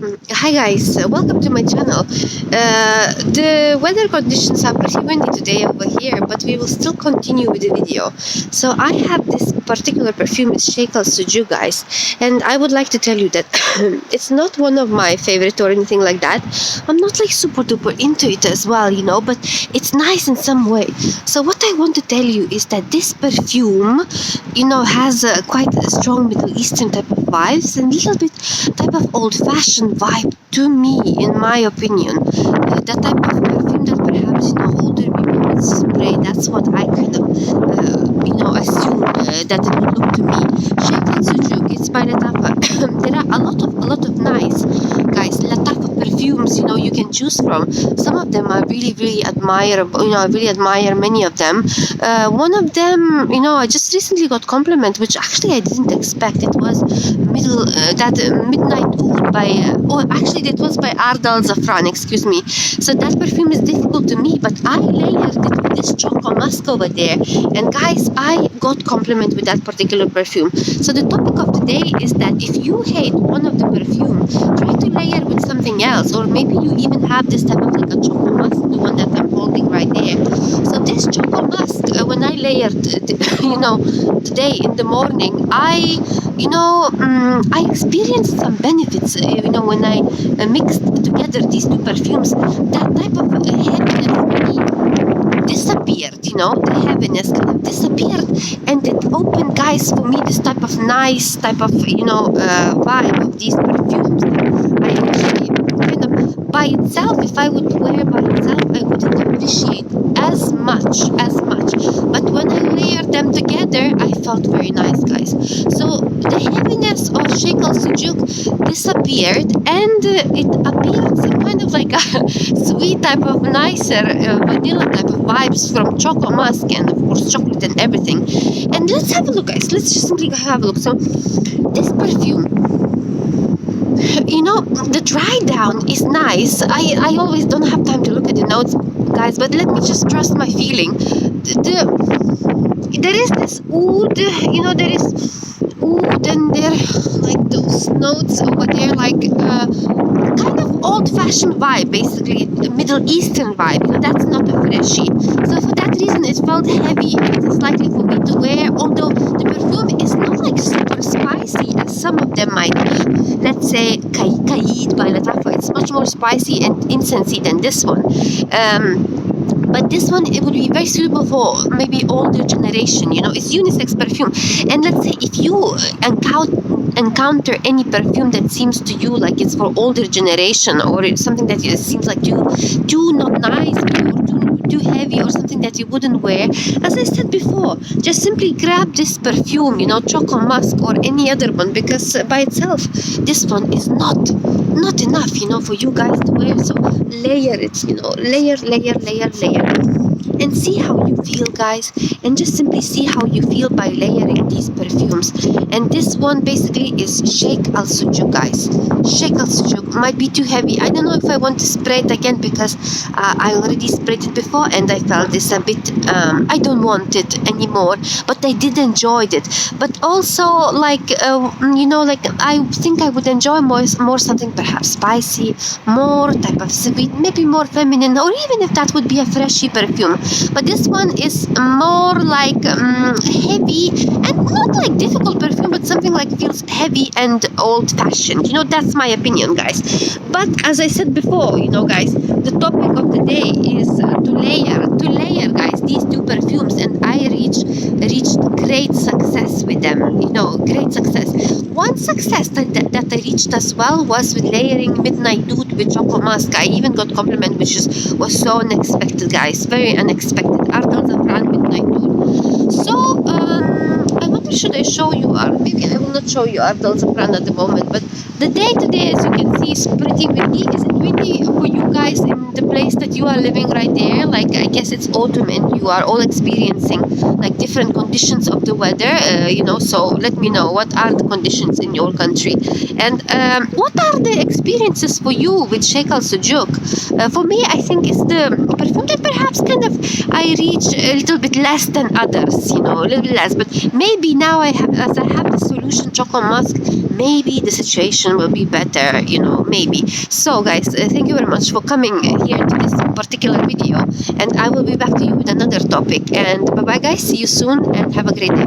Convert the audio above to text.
Hi guys, welcome to my channel. The weather conditions are pretty windy today over here, but we will still continue with the video. So I have this particular perfume, it's SHUYUKH LATTAFA, guys, and I would like to tell you that it's not one of my favorite or anything like that. I'm not like super duper into it as well, but it's nice in some way. So what I want to tell you is that this perfume, has quite a strong Middle Eastern type of vibes and a little bit type of old-fashioned vibe to me, in my opinion. That type of perfume that perhaps older people would spray. That's what I kind of assume that it would look to me. SHUYUKH LATTAFA, it's by Lattafa. There are a lot of nice guys Lattafa perfumes you can choose from. Some of them are really admirable. I really admire many of them. One of them, I just recently got compliment, which actually I didn't expect. It was Midnight Oud by actually it was by Ardal Zafran, excuse me. So that perfume is difficult to me, but I layered it with this Choco Musk over there, and guys, I got compliment with that particular perfume. So the topic of today is that if you hate one of the perfume, try to layer with something else, or maybe you even have this type of like a Choco Musk, the one that I'm holding right there. So this Choco Musk, when I layered today in the morning, I experienced some benefits, when I mixed together these two perfumes. That type of heaviness disappeared, the heaviness kind of disappeared, and it opened, guys, for me, this type of nice type of, vibe of these perfumes. I actually kind of, by itself, if I would wear by itself, I wouldn't appreciate as much, but when I layered them together, I felt very nice, guys. So the heaviness of SHUYUKH LATTAFA disappeared, and it appeared some kind of like a sweet type of nicer vanilla type of vibes from Choco Musk, and of course chocolate and everything. And let's have a look, guys. Let's just simply have a look. So this perfume, the dry down is nice. I always don't have time to look at the notes, guys, but let me just trust my feeling. There is this oud, there is oud, and there like those notes over there, like kind of old-fashioned vibe, basically Middle Eastern vibe. That's not a freshie. So for that reason, it felt heavy and slightly for me to wear. Although the perfume is not like super spicy as some of them might be. Let's say Kaid by Lattafa. It's much more spicy and incensey than this one. But this one, it would be very suitable for maybe older generation. It's unisex perfume. And let's say if you encounter any perfume that seems to you like it's for older generation, or it's something that seems like too not nice, or too heavy, or something that you wouldn't wear, as I said before, just simply grab this perfume, Choco Musk or any other one, because by itself, this one is not enough, for you guys to wear. So layer it, layer, and see how you feel, guys, and just simply see how you feel by layering these perfumes. And this one basically is SHUYUKH LATTAFA, guys. SHUYUKH LATTAFA might be too heavy. I don't know if I want to spray it again, because I already sprayed it before and I felt this a bit, I don't want it anymore, but I did enjoy it. But also, like I think I would enjoy more something perhaps spicy, more type of sweet, maybe more feminine, or even if that would be a freshy perfume. But this one is more like heavy, and not like difficult perfume, but something like feels heavy and old-fashioned. That's my opinion, guys. But as I said before, guys, the topic of the day is to layer, guys, these two perfumes, and I reached great success with them. Great success. One success that I reached as well was with layering Midnight Oud with Choco Musk. I even got compliment, which was so unexpected, guys. Very unexpected. Ardal Zafran Midnight Oud. So I wonder, should I show you, or maybe I will not show you Ardal Zafran at the moment, but the day today, as you can see, is pretty windy. Is it windy for you guys in the place that you are living right there? Like, I guess it's autumn and you are all experiencing like different conditions of the weather, so let me know what are the conditions in your country, and what are the experiences for you with SHUYUKH LATTAFA. For me, I think it's the perfume that perhaps kind of I reach a little bit less than others, a little bit less, but maybe now as I have the solution Choco Musk, maybe the situation version will be better, you know, maybe. So guys, thank you very much for coming here to this particular video, and I will be back to you with another topic. And bye bye guys, see you soon and have a great day.